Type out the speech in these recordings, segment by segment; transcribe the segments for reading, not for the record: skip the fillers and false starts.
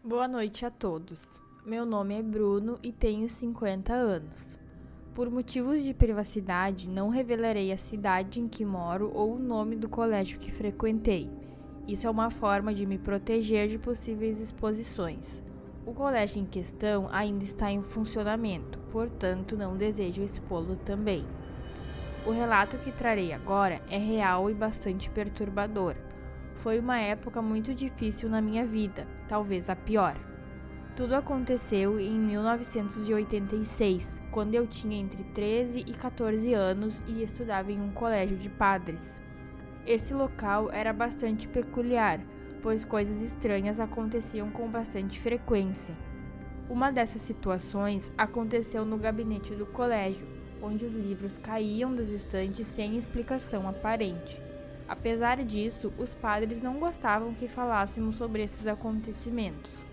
Boa noite a todos. Meu nome é Bruno e tenho 50 anos. Por motivos de privacidade, não revelarei a cidade em que moro ou o nome do colégio que frequentei. Isso é uma forma de me proteger de possíveis exposições. O colégio em questão ainda está em funcionamento, portanto, não desejo expô-lo também. O relato que trarei agora é real e bastante perturbador. Foi uma época muito difícil na minha vida, talvez a pior. Tudo aconteceu em 1986, quando eu tinha entre 13 e 14 anos e estudava em um colégio de padres. Esse local era bastante peculiar, pois coisas estranhas aconteciam com bastante frequência. Uma dessas situações aconteceu no gabinete do colégio, onde os livros caíam das estantes sem explicação aparente. Apesar disso, os padres não gostavam que falássemos sobre esses acontecimentos.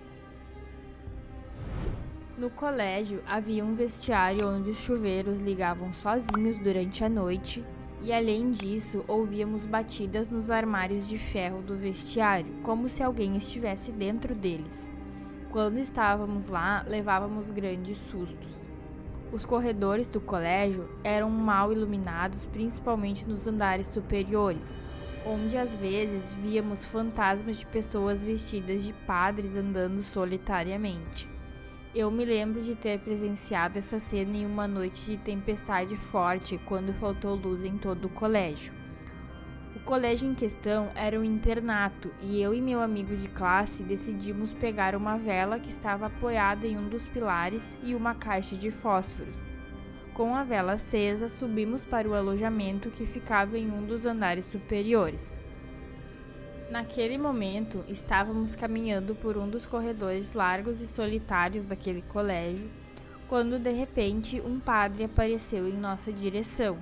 No colégio havia um vestiário onde os chuveiros ligavam sozinhos durante a noite e, além disso, ouvíamos batidas nos armários de ferro do vestiário, como se alguém estivesse dentro deles. Quando estávamos lá, levávamos grandes sustos. Os corredores do colégio eram mal iluminados, principalmente nos andares superiores, onde às vezes víamos fantasmas de pessoas vestidas de padres andando solitariamente. Eu me lembro de ter presenciado essa cena em uma noite de tempestade forte, quando faltou luz em todo o colégio. O colégio em questão era um internato e eu e meu amigo de classe decidimos pegar uma vela que estava apoiada em um dos pilares e uma caixa de fósforos. Com a vela acesa, subimos para o alojamento que ficava em um dos andares superiores. Naquele momento, estávamos caminhando por um dos corredores largos e solitários daquele colégio, quando de repente um padre apareceu em nossa direção.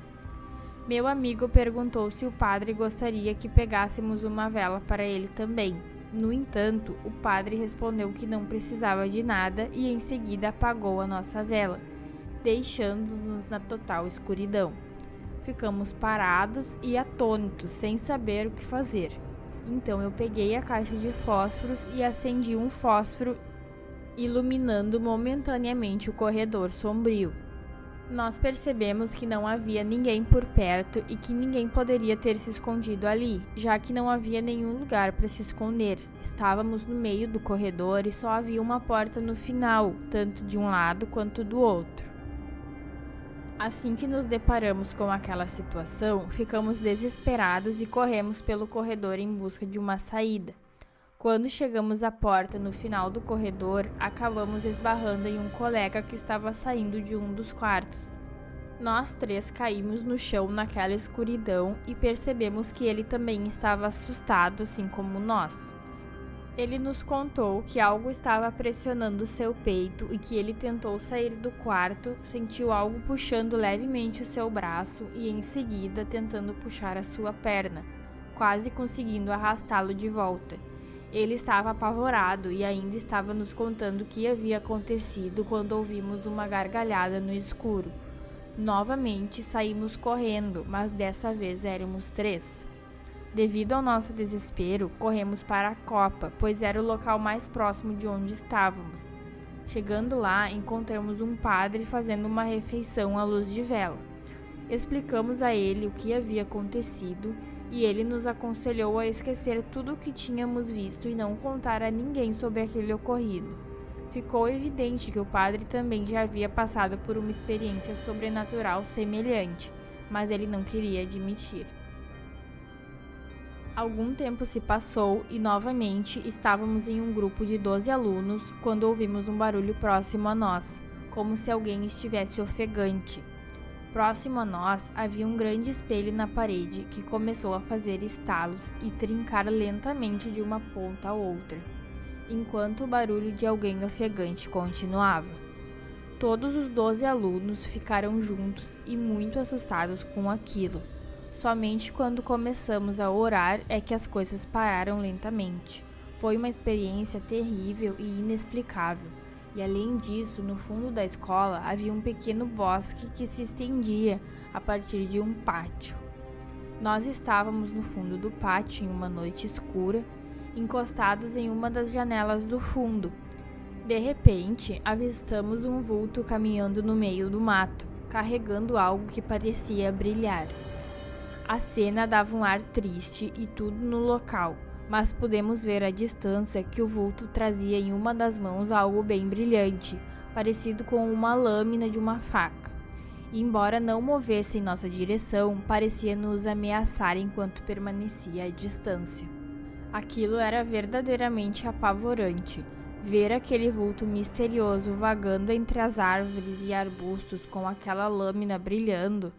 Meu amigo perguntou se o padre gostaria que pegássemos uma vela para ele também. No entanto, o padre respondeu que não precisava de nada e em seguida apagou a nossa vela, deixando-nos na total escuridão. Ficamos parados e atônitos, sem saber o que fazer. Então eu peguei a caixa de fósforos e acendi um fósforo, iluminando momentaneamente o corredor sombrio. Nós percebemos que não havia ninguém por perto e que ninguém poderia ter se escondido ali, já que não havia nenhum lugar para se esconder. Estávamos no meio do corredor e só havia uma porta no final, tanto de um lado quanto do outro. Assim que nos deparamos com aquela situação, ficamos desesperados e corremos pelo corredor em busca de uma saída. Quando chegamos à porta no final do corredor, acabamos esbarrando em um colega que estava saindo de um dos quartos. Nós três caímos no chão naquela escuridão e percebemos que ele também estava assustado, assim como nós. Ele nos contou que algo estava pressionando seu peito e que ele tentou sair do quarto, sentiu algo puxando levemente o seu braço e em seguida tentando puxar a sua perna, quase conseguindo arrastá-lo de volta. Ele estava apavorado e ainda estava nos contando o que havia acontecido quando ouvimos uma gargalhada no escuro. Novamente saímos correndo, mas dessa vez éramos três. Devido ao nosso desespero, corremos para a copa, pois era o local mais próximo de onde estávamos. Chegando lá, encontramos um padre fazendo uma refeição à luz de vela. Explicamos a ele o que havia acontecido e ele nos aconselhou a esquecer tudo o que tínhamos visto e não contar a ninguém sobre aquele ocorrido. Ficou evidente que o padre também já havia passado por uma experiência sobrenatural semelhante, mas ele não queria admitir. Algum tempo se passou e novamente estávamos em um grupo de 12 alunos quando ouvimos um barulho próximo a nós, como se alguém estivesse ofegante. Próximo a nós havia um grande espelho na parede que começou a fazer estalos e trincar lentamente de uma ponta a outra, enquanto o barulho de alguém ofegante continuava. Todos os 12 alunos ficaram juntos e muito assustados com aquilo. Somente quando começamos a orar é que as coisas pararam lentamente. Foi uma experiência terrível e inexplicável. E além disso, no fundo da escola havia um pequeno bosque que se estendia a partir de um pátio. Nós estávamos no fundo do pátio em uma noite escura encostados em uma das janelas do fundo. De repente, avistamos um vulto caminhando no meio do mato, carregando algo que parecia brilhar. A cena dava um ar triste e tudo no local, mas pudemos ver à distância que o vulto trazia em uma das mãos algo bem brilhante, parecido com uma lâmina de uma faca. E, embora não movesse em nossa direção, parecia nos ameaçar enquanto permanecia à distância. Aquilo era verdadeiramente apavorante. Ver aquele vulto misterioso vagando entre as árvores e arbustos com aquela lâmina brilhando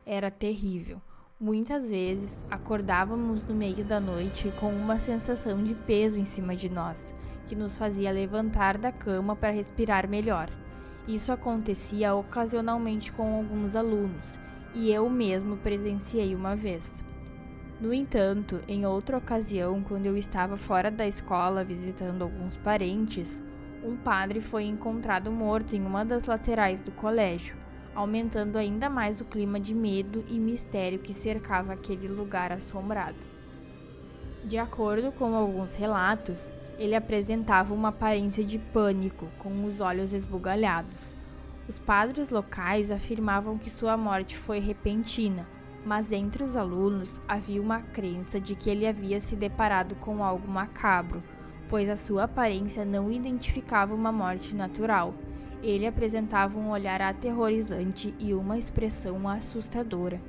era terrível. Muitas vezes acordávamos no meio da noite com uma sensação de peso em cima de nós, que nos fazia levantar da cama para respirar melhor. Isso acontecia ocasionalmente com alguns alunos, e eu mesmo presenciei uma vez. No entanto, em outra ocasião, quando eu estava fora da escola visitando alguns parentes, um padre foi encontrado morto em uma das laterais do colégio, aumentando ainda mais o clima de medo e mistério que cercava aquele lugar assombrado. De acordo com alguns relatos, ele apresentava uma aparência de pânico, com os olhos esbugalhados. Os padres locais afirmavam que sua morte foi repentina, mas entre os alunos havia uma crença de que ele havia se deparado com algo macabro, pois a sua aparência não identificava uma morte natural. Ele apresentava um olhar aterrorizante e uma expressão assustadora.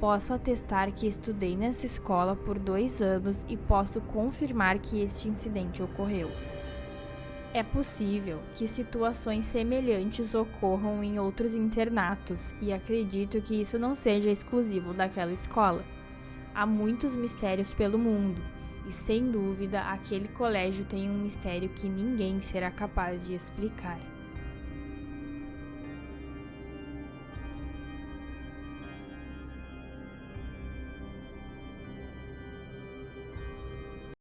Posso atestar que estudei nessa escola por 2 anos e posso confirmar que este incidente ocorreu. É possível que situações semelhantes ocorram em outros internatos e acredito que isso não seja exclusivo daquela escola. Há muitos mistérios pelo mundo e, sem dúvida, aquele colégio tem um mistério que ninguém será capaz de explicar.